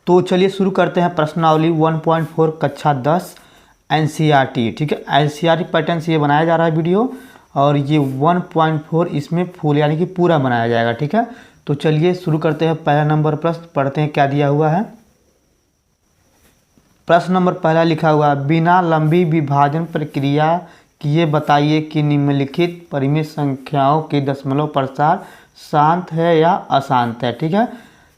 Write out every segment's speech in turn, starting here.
तो चलिए शुरू करते हैं प्रश्नावली 1.4 कक्षा 10 एनसीईआरटी। ठीक है, एनसीईआरटी पैटर्न से ये बनाया जा रहा है वीडियो, और ये 1.4 इसमें फुल यानी कि पूरा बनाया जाएगा। ठीक है, तो चलिए शुरू करते हैं। पहला नंबर प्रश्न पढ़ते हैं क्या दिया हुआ है। प्रश्न नंबर पहला लिखा हुआ है, बिना लंबी विभाजन प्रक्रिया किए बताइए कि निम्नलिखित परिमित संख्याओं के दशमलव प्रसार शांत है या अशांत है। ठीक है,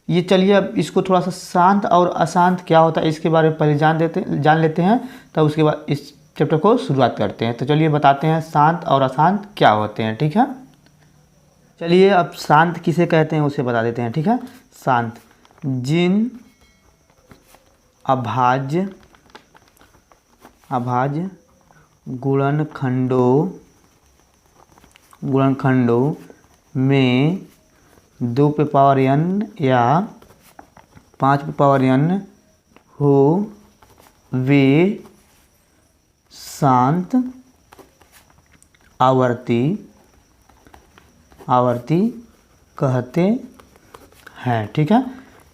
ये चलिए अब इसको थोड़ा सा शांत और अशांत क्या होता है इसके बारे में पहले जान लेते हैं, तब उसके बाद इस चैप्टर को शुरुआत करते हैं। तो चलिए बताते हैं शांत और अशांत क्या होते हैं। ठीक है, चलिए अब शांत किसे कहते हैं उसे बता देते हैं। ठीक है, शांत जिन अभाज्य गुणनखंडों में 2 पे पावर n या 5 पे पावर n हो वे शांत आवर्ती कहते हैं। ठीक है,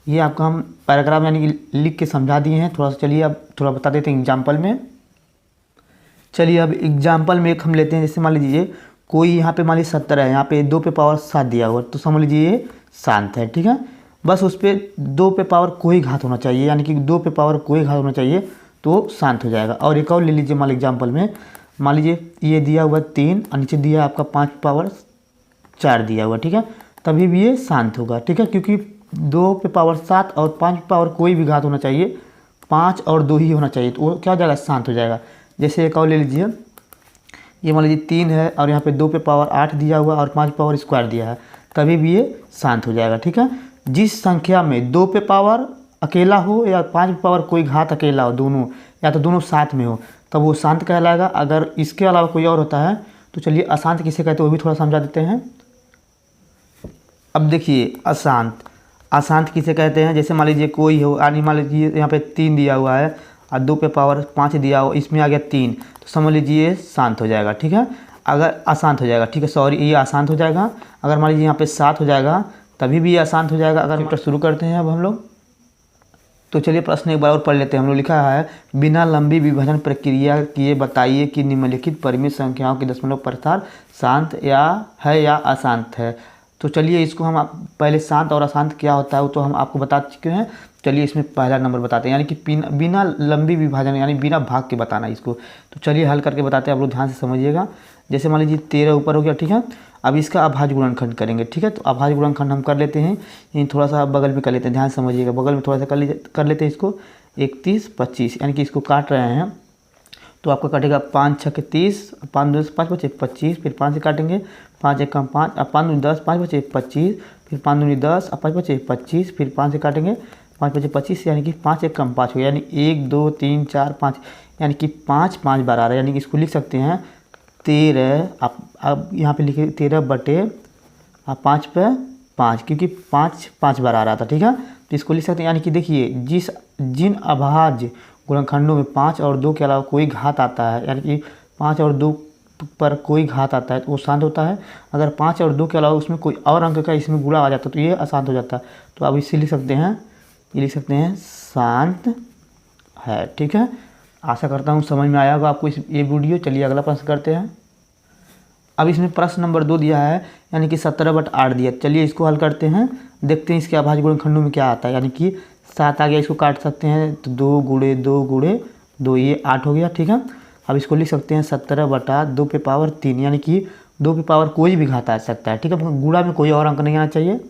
ये आपका हम पैराग्राफ यानी कि लिख के समझा दिए हैं थोड़ा सा। चलिए अब थोड़ा बता देते हैं एग्जाम्पल में। चलिए अब एग्जाम्पल में एक हम लेते हैं, जैसे मान लीजिए कोई यहाँ पे मान लीजिए 70 है, यहाँ पे 2 पे पावर 7 दिया हुआ, तो समझ लीजिए ये शांत है। ठीक है, बस उस पर 2 पे पावर कोई घात होना चाहिए, यानी कि 2 पे पावर कोई घात होना चाहिए तो शांत हो जाएगा। और एक और ले लीजिए, मान लीजिए एग्जाम्पल में मान लीजिए ये दिया हुआ 3 और नीचे दिया आपका 5 पावर 4 दिया हुआ। ठीक है, तभी भी ये शांत होगा। ठीक है, क्योंकि 2 पे पावर 7 और 5 पे पावर कोई भी घात होना चाहिए, 5 और 2 ही होना चाहिए, तो वो क्या हो जाएगा, शांत हो जाएगा। जैसे एक और ले लीजिए, ये मान लीजिए 3 है और यहाँ पे 2 पे पावर 8 दिया हुआ और 5 पावर स्क्वायर दिया है, तभी भी ये शांत हो जाएगा। ठीक है, जिस संख्या में 2 पे पावर अकेला हो या 5 पे पावर कोई घात अकेला हो, दोनों या तो दोनों साथ में हो, तब वो शांत कहलाएगा। अगर इसके अलावा कोई और होता है तो चलिए अशांत किसे कहते हैं वो भी थोड़ा समझा देते हैं। अब देखिए अशांत किसे कहते हैं, जैसे मान लीजिए कोई हो, यानी मान लीजिए यहाँ पे 3 दिया हुआ है और 2 पे पावर 5 दिया हुआ, इसमें आ गया 3, तो समझ लीजिए शांत हो जाएगा। ठीक है, अगर अशांत हो जाएगा, ठीक है सॉरी, ये अशांत हो जाएगा। अगर मान लीजिए यहाँ पे 7 हो जाएगा तभी भी ये अशांत हो जाएगा। अगर चैप्टर शुरू करते हैं अब हम लोग, तो चलिए प्रश्न एक बार और पढ़ लेते हैं। हम लोग लिखा है, बिना लंबी विभाजन प्रक्रिया किए बताइए कि निम्नलिखित परिमित संख्याओं के दशमलव प्रसार शांत है या अशांत है। तो चलिए इसको हम पहले शांत और अशांत क्या होता है वो तो हम आपको बता चुके हैं। चलिए इसमें पहला नंबर बताते हैं, यानी कि बिना लंबी विभाजन यानी बिना भाग के बताना इसको। तो चलिए हल करके बताते हैं, आप लोग ध्यान से समझिएगा। जैसे मान लीजिए 13 ऊपर हो गया। ठीक है, अब इसका अभाज्य गुणनखंड करेंगे। ठीक है, तो अभाज्य गुणनखंड हम कर लेते हैं, ये थोड़ा सा बगल में कर लेते हैं, ध्यान से समझिएगा। बगल में थोड़ा सा कर लेते हैं इसको। 31 25 यानी कि इसको काट रहे हैं, तो आपका कटेगा 5 6 के 30, 5 2 5 बचे 25, फिर 5 से काटेंगे, 5 1 कम 5, अब 5 2 10, 5 बचे 25, फिर 5 2 10, अब 5 बचे 25, फिर 5 से काटेंगे, 5 बचे 25, यानी कि 5 1 कम 5 हो गया, यानी 1 2 3 4 5, यानी कि 5 5 बार आ रहा है, यानी कि इसको लिख सकते हैं 13। आप अब यहाँ पे लिखे 13 बटे 5 पे 5, क्योंकि 5 5 बार आ रहा था। ठीक है, तो इसको लिख सकते हैं, यानी कि देखिए जिन अभाज्य गुणनखंडों में 5 और 2 के अलावा कोई घात आता है, यानी कि 5 और 2 पर कोई घात आता है तो वो शांत होता है। अगर 5 और 2 के अलावा उसमें कोई और अंक का इसमें गुणा आ जाता है तो ये अशांत हो जाता है। तो अब इसे लिख सकते हैं, ये लिख सकते हैं शांत है। ठीक है, आशा करता हूँ समझ में आया होगा आपको ये वीडियो। चलिए अगला प्रश्न करते हैं। अब इसमें प्रश्न नंबर 2 दिया है, यानी कि 17/8 दिया। चलिए इसको हल करते हैं, देखते हैं इसके अभाज्य गुणनखंडों में क्या आता है। यानी कि 7 आ गया, इसको काट सकते हैं तो 2 गुणे 2 गुणे 2, ये 8 हो गया। ठीक है, अब इसको लिख सकते हैं 17/2 पे पावर 3, यानी कि 2 पे पावर कोई भी घात आ सकता है। ठीक है, गुणा में कोई और अंक नहीं आना चाहिए,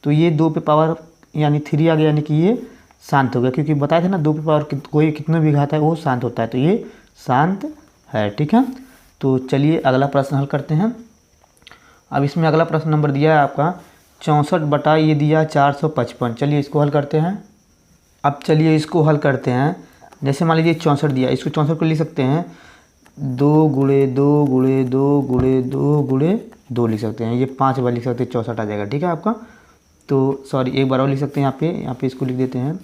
तो ये 2 पे पावर यानी 3 आ गया, यानी कि ये शांत हो गया, क्योंकि बताए थे ना 2 पे पावर कोई कितने भी घात है वो शांत होता है, तो ये शांत है। ठीक है, तो चलिए अगला प्रश्न हल करते हैं। अब इसमें अगला प्रश्न नंबर दिया है आपका 64 बटा ये दिया 455। चलिए इसको हल करते हैं। अब चलिए इसको हल करते हैं। जैसे मान लीजिए 64 दिया, इसको 64 को लिख सकते हैं 2 गुणे 2 गुणे 2 गुणे 2 गुणे 2 लिख सकते हैं, ये 5 बार लिख सकते हैं, 64 आ जाएगा। ठीक है आपका, तो सॉरी एक बार और लिख सकते हैं, यहाँ पे इसको लिख देते हैं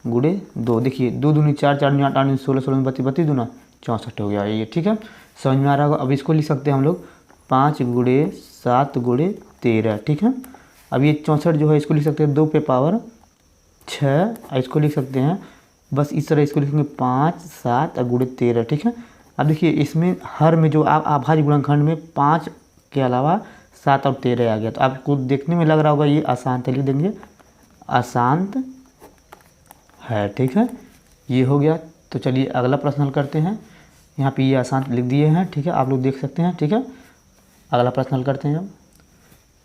गुणे 2। देखिए 2 दूनी 4, 4 दूनी 8, 8 दूनी 16, 16 32, 32 दूना 64 हो गया ये। ठीक है, समझ में आ रहा होगा। अब इसको लिख सकते हैं हम लोग 5 गुणे 7 गुणे 13। ठीक है, अब ये 64 जो है इसको लिख सकते हैं 2 पे पावर 6, इसको लिख सकते हैं बस इस तरह, इसको लिखेंगे 5 7 और गुणे 13, ठीक है। अब देखिए इसमें हर में जो अभाज्य गुणनखंड में 5 के अलावा 7 और 13 आ गया, तो आपको देखने में लग रहा होगा ये अशांत है, लिख देंगे अशांत है, ठीक है। ये हो गया। तो चलिए अगला प्रश्न हल करते हैं। यहाँ पे ये अशांत लिख दिए हैं, ठीक है, आप लोग देख सकते हैं, ठीक है। अगला प्रश्न हल करते हैं अब।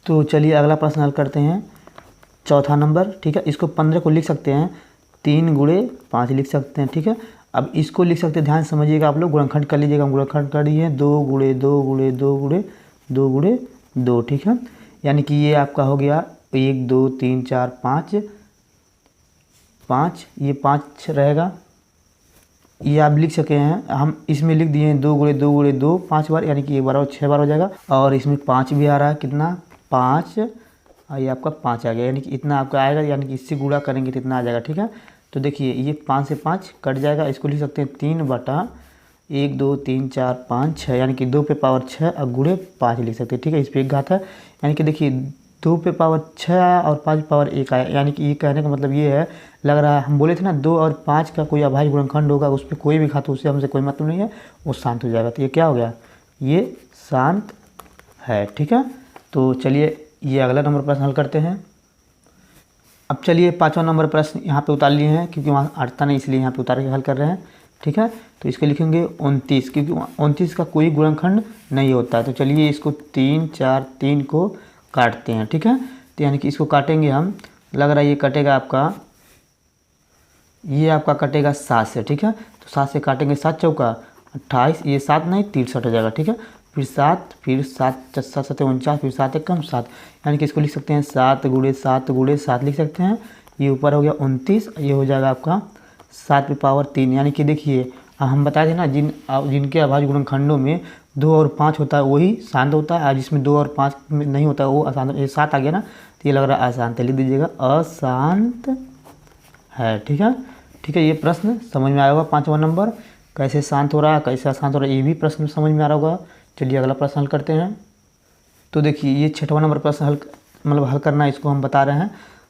तो चलिए अगला प्रश्न हल करते हैं, चौथा नंबर, ठीक है। इसको 15 को लिख सकते हैं 3 गुणे 5 लिख सकते हैं, ठीक है। अब इसको लिख सकते हैं, ध्यान समझिएगा आप लोग, गुणनखंड कर लीजिएगा, गुणनखंड कर दिए 2 गुणे 2 गुणे 2 गुणे 2 गुणे 2, ठीक है। यानी कि ये आपका हो गया 1 2 3 4 5, ये 5 रहेगा। ये आप लिख सके हैं, हम इसमें लिख दिए हैं 2 गुणे 2 गुणे 2 5 बार, यानी कि 1 बार और 6 बार हो जाएगा। और इसमें 5 भी आ रहा है, कितना 5, और ये आपका 5 आ गया, यानी कि इतना आपका आएगा, यानी कि इससे गुणा करेंगे तो इतना आ जाएगा, ठीक है। तो देखिए ये 5 से 5 कट जाएगा, इसको लिख सकते हैं 3 बटा 1 2 3 4 5 6, यानी कि 2 पे पावर 6 और गुणे 5 लिख सकते हैं, ठीक है। इस पर एक घात है, यानी कि देखिए 2 पे पावर 6 आया और 5 पे पावर 1 आया, यानी कि ये कहने का मतलब ये है, लग रहा है हम बोले थे ना 2 और 5 का कोई अभाज्य गुणनखंड होगा, उस पर कोई भी घात उससे हमसे कोई मतलब नहीं है, वो शांत हो जाएगा। तो ये क्या हो गया, ये शांत है, ठीक है। तो चलिए ये अगला नंबर प्रश्न हल करते हैं। अब चलिए 5वां नंबर प्रश्न यहाँ पे उतार लिए हैं, क्योंकि वहाँ अटता नहीं इसलिए यहाँ पे उतार के हल कर रहे हैं, ठीक है। तो इसको लिखेंगे 29, क्योंकि 29 का कोई गुणनखंड नहीं होता है। तो चलिए इसको 3 4 3 को काटते हैं, ठीक है। तो यानी कि इसको काटेंगे हम, लग रहा है ये कटेगा आपका, ये आपका कटेगा 7 से, ठीक है। तो 7 से काटेंगे, 7 चौका 28, ये 7 नहीं 63 हो जाएगा, ठीक है। फिर 7, फिर 7 7 7 49, फिर 7 1 7, यानी कि इसको लिख सकते हैं 7 गुणे 7 गुणे 7 लिख सकते हैं। ये ऊपर हो गया 29, ये हो जाएगा आपका 7 पे पावर 3, यानी कि देखिए हम बताए थे ना जिनके अभाज्य गुणनखंडों में 2 और 5 होता है वही शांत होता है, जिसमें 2 और 5 में नहीं होता है वो अशांत। ये 7 आ गया ना, तो ये लग रहा है अशांत है, लिख दीजिएगा अशांत है, ठीक है। ठीक है, ये प्रश्न समझ में आया होगा। 5वां नंबर कैसे शांत हो रहा है, कैसे अशांत हो रहा है, ये भी प्रश्न समझ में आ रहा होगा। चलिए अगला प्रश्न हल करते हैं। तो देखिए ये 6वां नंबर प्रश्न हल करना है, इसको हम बता रहे हैं।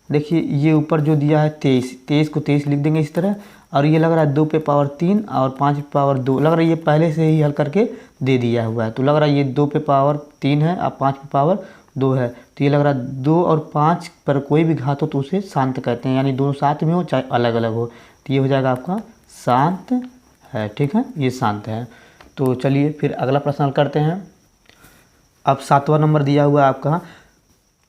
देखिए ये ऊपर जो दिया है 23 को 23 लिख देंगे इस तरह, और ये लग रहा है 2 पे पावर 3 और 5 पे पावर 2, लग रहा है ये पहले से ही हल करके दे दिया हुआ है। तो लग रहा है ये 2 पे पावर 3 है और 5 पे पावर 2 है। तो ये लग रहा है 2 और 5 पर कोई भी घात हो तो उसे शांत कहते हैं, यानी दोनों साथ में हो चाहे अलग अलग हो, तो ये हो जाएगा आपका शांत है, ठीक है, ये शांत है। तो चलिए फिर अगला प्रश्न हल करते हैं। अब 7वां नंबर दिया हुआ है आपका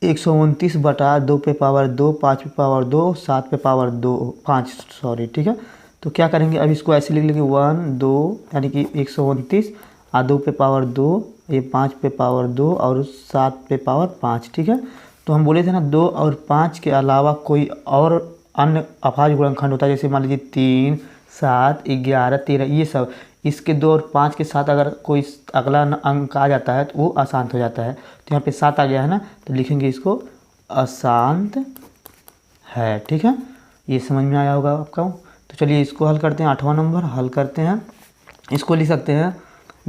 129 बटा 2 पे पावर 2 5 पे पावर 2 7 पे पावर 2 5 सॉरी, ठीक है। तो क्या करेंगे, अब इसको ऐसे लिख लेंगे 1 2, यानी कि 129 और 2 पे पावर 2, ये 5 पे पावर 2 और 7 पे पावर 5, ठीक है। तो हम बोले थे ना 2 और 5 के अलावा कोई और अन्य अभाज्य गुणनखंड होता है, जैसे मान लीजिए 3 7 11 13, ये सब इसके 2 और 5 के साथ अगर कोई अगला अंक आ जाता है तो वो अशांत हो जाता है। तो यहाँ पे 7 आ गया है ना, तो लिखेंगे इसको अशांत है, ठीक है। ये समझ में आया होगा आपका। तो चलिए इसको हल करते हैं। 8वां नंबर हल करते हैं। इसको लिख सकते हैं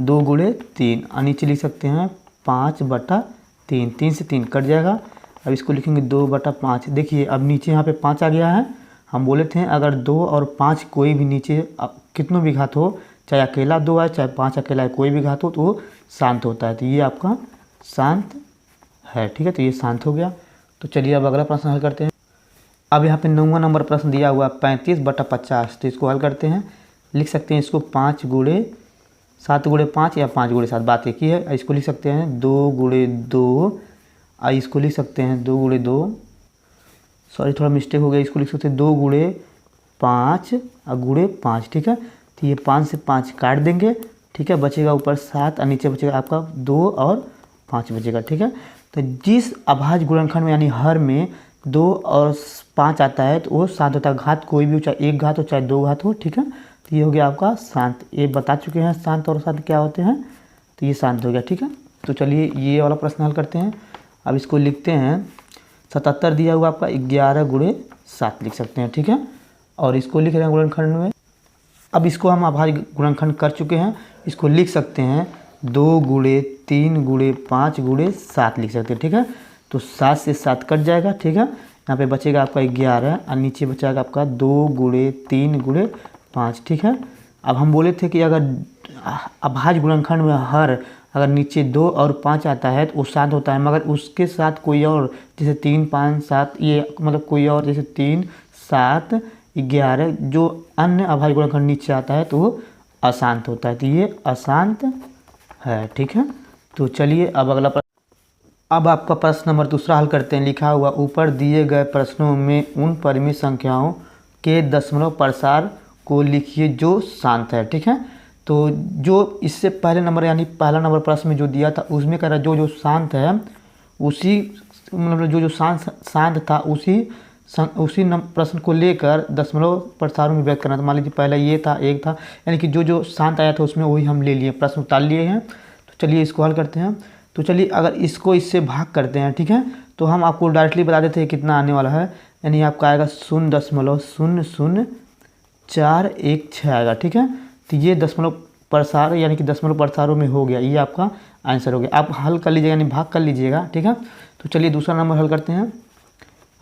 2 गुणे 3 और नीचे लिख सकते हैं 5 बटा 3, 3 से 3 कट जाएगा। अब इसको लिखेंगे 2 बटा 5। देखिए अब नीचे यहाँ पे 5 आ गया है। हम बोले थे अगर 2 और 5 कोई भी नीचे कितनों भी घात हो, चाहे अकेला 2 है चाहे 5 अकेला है, कोई भी घात हो तो वो शांत होता है। तो ये आपका शांत है, ठीक है। तो ये शांत हो गया। तो चलिए अब अगला प्रश्न हल करते हैं। अब यहाँ पे 9वां नंबर प्रश्न दिया हुआ 35 बटा 50। तो इसको हल करते हैं। लिख सकते हैं इसको 5 गुणे 7 गुणे 5 या 5 गुणे 7, बात एक ही है। इसको लिख सकते हैं 2 गुणे 2 और इसको लिख सकते हैं 2 गुणे 2, सॉरी थोड़ा मिस्टेक हो गया, इसको लिख सकते हैं 2 गुणे 5 और गुणे 5, ठीक है। तो ये 5 से 5 काट देंगे, ठीक है, बचेगा ऊपर 7 और नीचे बचेगा आपका 2 और 5 बचेगा, ठीक है। तो जिस अभाज्य गुणनखंड में यानी हर में 2 और 5 आता है तो वो शांत होता है, घात कोई भी हो, चाहे एक घात हो चाहे 2 घात हो, ठीक है। तो ये हो गया आपका शांत। ये बता चुके हैं शांत और शांत क्या होते हैं, तो ये शांत हो गया, ठीक है। तो चलिए ये वाला प्रश्न हल करते हैं। अब इसको लिखते हैं 77 दिया हुआ आपका 11 गुणे 7 लिख सकते हैं, ठीक है। और इसको लिख रहे हैं गुणनखंड में। अब इसको हम अभाज्य गुणनखंड कर चुके हैं। इसको लिख सकते हैं 2 गुणे 3 गुणे 5 गुणे 7 लिख सकते हैं, ठीक है। तो 7 से 7 कट जाएगा, ठीक है, यहाँ पे बचेगा आपका 11 और नीचे बचेगा आपका 2 गुणे 3 गुणे 5, ठीक है। अब हम बोले थे कि अगर अभाज्य गुणनखंड में हर अगर नीचे 2 और 5 आता है तो वो शांत होता है, मगर उसके साथ कोई और जैसे 3 5 7 ये मतलब कोई और जैसे 3 7 11 जो अन्य अभाज्य गुणनखंड नीचे आता है तो वो अशांत होता है, तो ये अशांत है, ठीक है। तो चलिए अब अगला अब आपका प्रश्न नंबर दूसरा हल करते हैं। लिखा हुआ ऊपर दिए गए प्रश्नों में उन परिमित संख्याओं के दशमलव प्रसार को लिखिए जो शांत है, ठीक है। तो जो इससे पहले नंबर यानी पहला नंबर प्रश्न में जो दिया था उसमें कह रहा जो जो शांत है उसी मतलब जो जो शांत था उसी प्रश्न को लेकर दशमलव प्रसारों में व्यक्त करना। तो मान लीजिए पहला ये था, एक था, यानी कि जो जो शांत आया था उसमें वही हम ले लिए, प्रश्न उतार लिए हैं। तो चलिए इसको हल करते हैं। तो चलिए अगर इसको इससे भाग करते हैं, ठीक है, तो हम आपको डायरेक्टली बता देते हैं कितना आने वाला है, यानी आपका आएगा 0.00416 आएगा, ठीक है। तो ये दशमलव प्रसार यानी कि दशमलव प्रसारों में हो गया, ये आपका आंसर हो गया। आप हल कर लीजिएगा यानी भाग कर लीजिएगा, ठीक है। तो चलिए दूसरा नंबर हल करते हैं।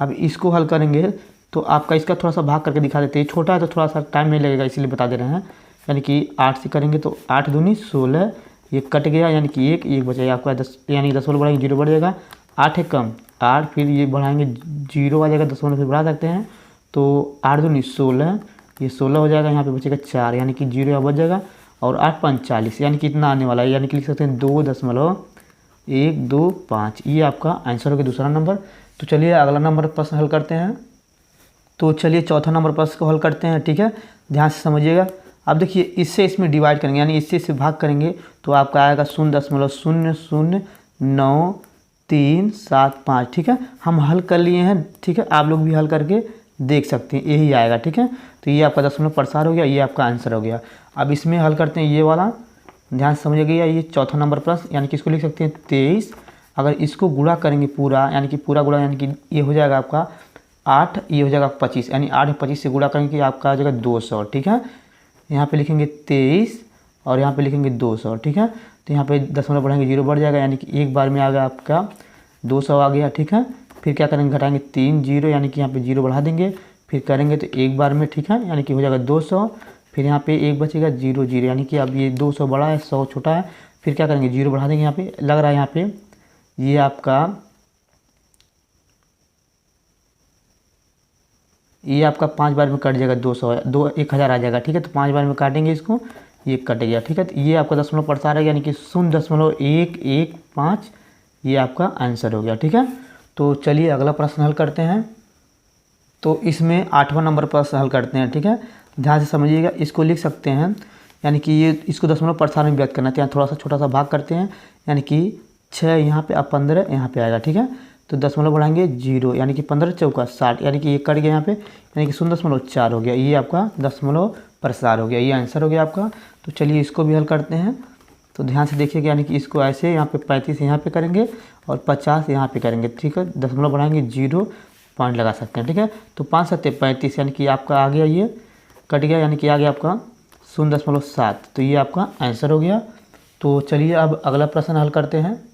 अब इसको हल करेंगे तो आपका इसका थोड़ा सा भाग करके दिखा देते हैं, छोटा है तो थोड़ा सा टाइम नहीं लगेगा इसीलिए बता दे रहे हैं। यानी कि 8 से करेंगे तो 8 दूनी 16, ये कट गया यानी कि एक बचेगा आपका 10, यानी दशमलव बढ़ाएंगे 0 बढ़ जाएगा, 8 है कम 8, फिर ये बढ़ाएंगे 0 आ जाएगा, दशमलव फिर बढ़ा सकते हैं तो 8 दूनी 16, ये 16 हो जाएगा, यहाँ पे बचेगा 4 यानी कि 0 यहाँ बच जाएगा, और 8 5 40 यानी कि इतना आने वाला है, यानी कि लिख सकते हैं 2.125, ये आपका आंसर हो गया दूसरा नंबर। तो चलिए अगला नंबर प्रश्न हल करते हैं। तो चलिए चौथा नंबर प्रश्न को हल करते हैं, ठीक है, ध्यान से समझिएगा। अब देखिए इससे इसमें डिवाइड करेंगे यानी इससे भाग करेंगे तो आपका आएगा 0.00375, ठीक है। हम हल कर लिए हैं, ठीक है, आप लोग भी हल करके देख सकते हैं, यही आएगा, ठीक है। तो ये आपका दशमलव प्रसार हो गया, ये आपका आंसर हो गया। अब इसमें हल करते हैं ये वाला, ध्यान से समझिएगा, ये चौथा नंबर प्रश्न यानी कि इसको लिख सकते हैं 23। अगर इसको गुणा करेंगे पूरा यानी कि पूरा गुणा यानी कि ये हो जाएगा आपका 8, ये हो जाएगा 25, यानी 8 25 से गुणा करेंगे आपका आ जाएगा 200, ठीक है। यहाँ पे लिखेंगे 23 और यहाँ पे लिखेंगे 200, ठीक है। तो यहाँ पे दशमलव बढ़ाएंगे 0 बढ़ जाएगा, यानी कि एक बार में आ गया आपका 200 आ गया, ठीक है। फिर क्या करेंगे घटाएंगे 3 0 यानी कि यहाँ पे 0 बढ़ा देंगे, फिर करेंगे तो एक बार में, ठीक है, यानी कि हो जाएगा 200, फिर यहाँ पे एक बचेगा 0 0 यानी कि अब ये 200 बड़ा है 100 छोटा है, फिर क्या करेंगे 0 बढ़ा देंगे, यहाँ पे लग रहा है यहाँ पे ये आपका 5 बार में कट जाएगा, 1000 आ जाएगा, ठीक है। तो 5 बार में काटेंगे इसको, ये कट गया, ठीक है। तो ये आपका दशमलव प्रसार है यानी कि 0.115, ये आपका आंसर हो गया, ठीक है। तो चलिए अगला प्रश्न हल करते हैं। तो इसमें 8वां नंबर प्रश्न हल करते हैं, ठीक है, ध्यान से समझिएगा। इसको लिख सकते हैं यानी कि ये इसको दशमलव प्रसार में व्यक्त करना है, थोड़ा सा छोटा सा भाग करते हैं, यानी कि 6 यहाँ पे अब 15 यहाँ पे आएगा, ठीक है। तो दशमलव बढ़ाएंगे 0 यानी कि 15 चौका 60 यानी कि ये कट गया यहाँ पे, यानी कि 0.4 हो गया, ये आपका दशमलव प्रसार हो गया, ये आंसर हो गया आपका। तो चलिए इसको भी हल करते हैं। तो ध्यान से देखिएगा, यानी कि इसको ऐसे यहाँ पे 35 यहाँ पे करेंगे और 50 यहाँ पे करेंगे, ठीक है। दशमलव बढ़ाएंगे 0 पॉइंट लगा सकते हैं, ठीक है। तो 5 7 35 यानी कि आपका आ गया, ये कट गया यानी कि आ गया आपका 0.7, तो ये आपका आंसर हो गया। तो चलिए अब अगला प्रश्न हल करते हैं।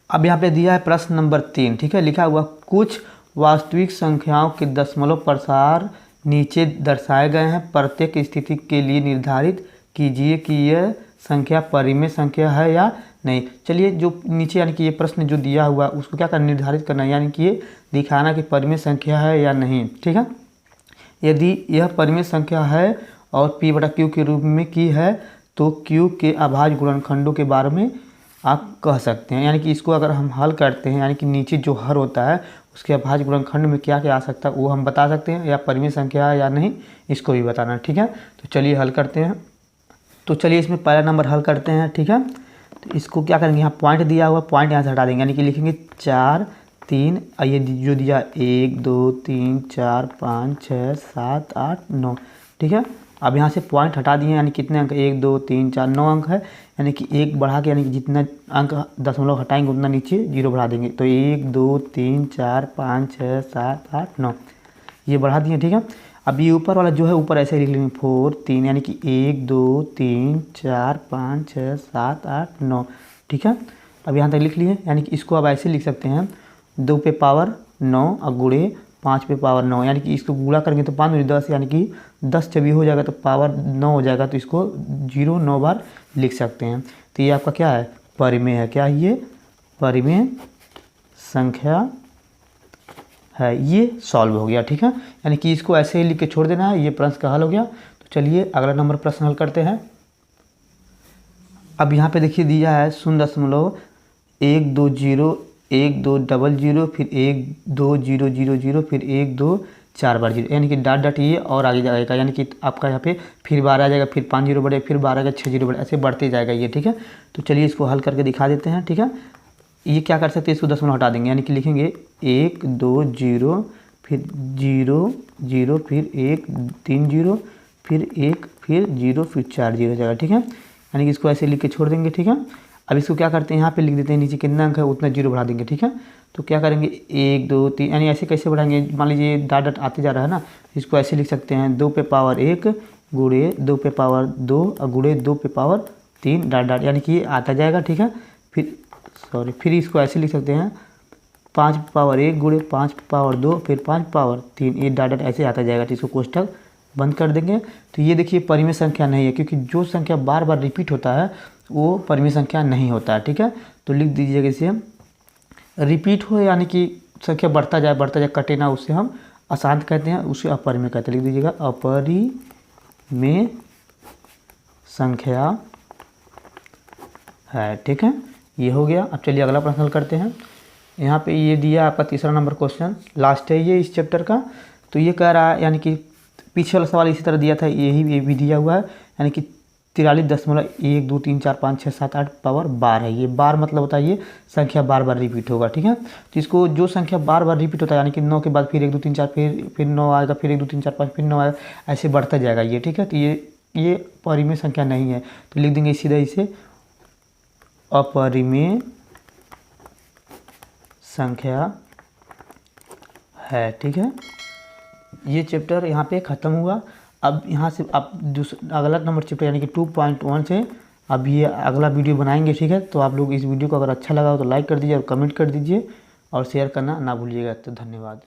अब यहाँ पे दिया है प्रश्न नंबर 3, ठीक है, लिखा हुआ कुछ वास्तविक संख्याओं के दशमलव प्रसार नीचे दर्शाए गए हैं, प्रत्येक स्थिति के लिए निर्धारित कीजिए कि यह संख्या परिमेय संख्या है या नहीं। चलिए जो नीचे यानी कि ये प्रश्न जो दिया हुआ है उसको क्या करना, निर्धारित करना, यानी कि ये दिखाना कि परिमेय संख्या है या नहीं, ठीक है। यदि यह परिमेय संख्या है और P/Q के रूप में की है तो Q के अभाज्य गुणनखंडों के बारे में आप कह सकते हैं। यानी कि इसको अगर हम हल करते हैं यानी कि नीचे जो हर होता है उसके अभाज्य गुणनखंड में क्या क्या आ सकता है वो हम बता सकते हैं, या परिमेय संख्या है या नहीं इसको भी बताना, ठीक है। तो चलिए हल करते हैं। तो चलिए इसमें पहला नंबर हल करते हैं, ठीक है। तो इसको क्या करेंगे, यहाँ पॉइंट दिया हुआ पॉइंट यहाँ से हटा देंगे, यानी कि लिखेंगे 4 3, ये जो दिया 1 2 3 4 5 6 7 8 9, ठीक है। अब यहाँ से पॉइंट हटा दिए यानी कितने अंक, 1 2 3 4 9 अंक है, यानी कि एक बढ़ा के यानी कि जितना अंक दशमलव हटाएंगे उतना नीचे 0 बढ़ा देंगे। तो 1 2 3 4 5 6 7 8 9 ये बढ़ा दिए, ठीक है। अब ये ऊपर वाला जो है ऊपर ऐसे लिख लेंगे 4 3 यानी कि 1 2 3 4 5 6 7 8 9, ठीक है। अब यहाँ तक लिख लिए, यानी कि इसको अब ऐसे लिख सकते हैं 2 पे पावर 9 और गुणे 5 पे पावर 9, यानी कि इसको गुणा करेंगे तो 5 दूनी 10, यानी कि 10 जब ये हो जाएगा तो पावर 9 हो जाएगा, तो इसको 0 9 बार लिख सकते हैं। तो ये आपका क्या है, परिमेय है। क्या है ये, परिमेय संख्या है। ये सॉल्व हो गया, ठीक है। यानी कि इसको ऐसे ही लिख के छोड़ देना है, ये प्रश्न का हल हो गया। तो चलिए अगला नंबर प्रश्न हल करते हैं। अब यहाँ पे देखिए दिया है 0.120120 1200 फिर 12000 फिर 124 बार 0, यानी कि डॉट डॉट ये और आगे जाएगा, यानी कि आपका यहाँ पे फिर 12 आ जाएगा, फिर 5 0 बढ़े, फिर 12 का 6 0 बढ़े, ऐसे बढ़ते जाएगा ये, ठीक है। तो चलिए इसको हल करके दिखा देते हैं, ठीक है। ये क्या कर सकते हैं, इसको 10 हटा देंगे, यानी कि लिखेंगे 1 2 0 फिर 0 0 फिर 1 3 0 फिर 1 फिर 0 फिर 4 0 हो जाएगा, ठीक है। यानी कि इसको ऐसे लिख के छोड़ देंगे, ठीक है। अब इसको क्या करते हैं, यहाँ पे लिख देते हैं, नीचे कितना अंक है उतना 0 बढ़ा देंगे, ठीक है। तो क्या करेंगे 1 2 3, यानी ऐसे कैसे बढ़ाएंगे, मान लीजिए डॉट डॉट आते जा रहा है ना, इसको ऐसे लिख सकते हैं 2 पे पावर 1 गुणे 2 पे पावर 2 और गुणे 2 पे पावर 3 डॉट डॉट, यानी कि ये आता जाएगा, ठीक है। फिर इसको ऐसे लिख सकते हैं 5 पे पावर 1 गुणे 5 पे पावर 2 फिर 5 पावर 3, ये डॉट डॉट ऐसे आता जाएगा। तो इसको कोष्ठक बंद कर देंगे। तो ये देखिए परिमेय संख्या नहीं है, क्योंकि जो संख्या बार बार रिपीट होता है वो परिमेय संख्या नहीं होता है, ठीक है। तो लिख दीजिएगा इसे, रिपीट हो यानी कि संख्या बढ़ता जाए कटे ना, उससे हम अशांत कहते हैं, उसे अपरिमेय कहते हैं। लिख दीजिएगा अपरिमेय संख्या है, ठीक है। ये हो गया। अब चलिए अगला प्रश्न हल करते हैं। यहाँ पे ये दिया आपका तीसरा नंबर क्वेश्चन, लास्ट है ये इस चैप्टर का। तो ये कह रहा है, यानी कि पीछे वाला सवाल इसी तरह दिया था, ये भी दिया हुआ है, यानी कि 43.1 2 3 4 5 6 7 8 पावर बार है। ये बार मतलब होता है ये संख्या बार बार रिपीट होगा, ठीक है। तो इसको जो संख्या बार बार रिपीट होता है, यानी कि 9 के बाद फिर 1 2 3 4 फिर 9 आएगा, फिर 1 2 3 4 5 फिर 9 आएगा, ऐसे बढ़ता जाएगा ये, ठीक है। तो ये परिमेय संख्या नहीं है। तो लिख देंगे सीधा इसे अपरिमेय संख्या है, ठीक है। ये चैप्टर यहाँ पे ख़त्म हुआ। अब यहाँ से आप अगला नंबर चैप्टर यानी कि 2.1 से अब ये अगला वीडियो बनाएंगे, ठीक है। तो आप लोग इस वीडियो को अगर अच्छा लगा हो तो लाइक कर दीजिए और कमेंट कर दीजिए और शेयर करना ना भूलिएगा। तो धन्यवाद।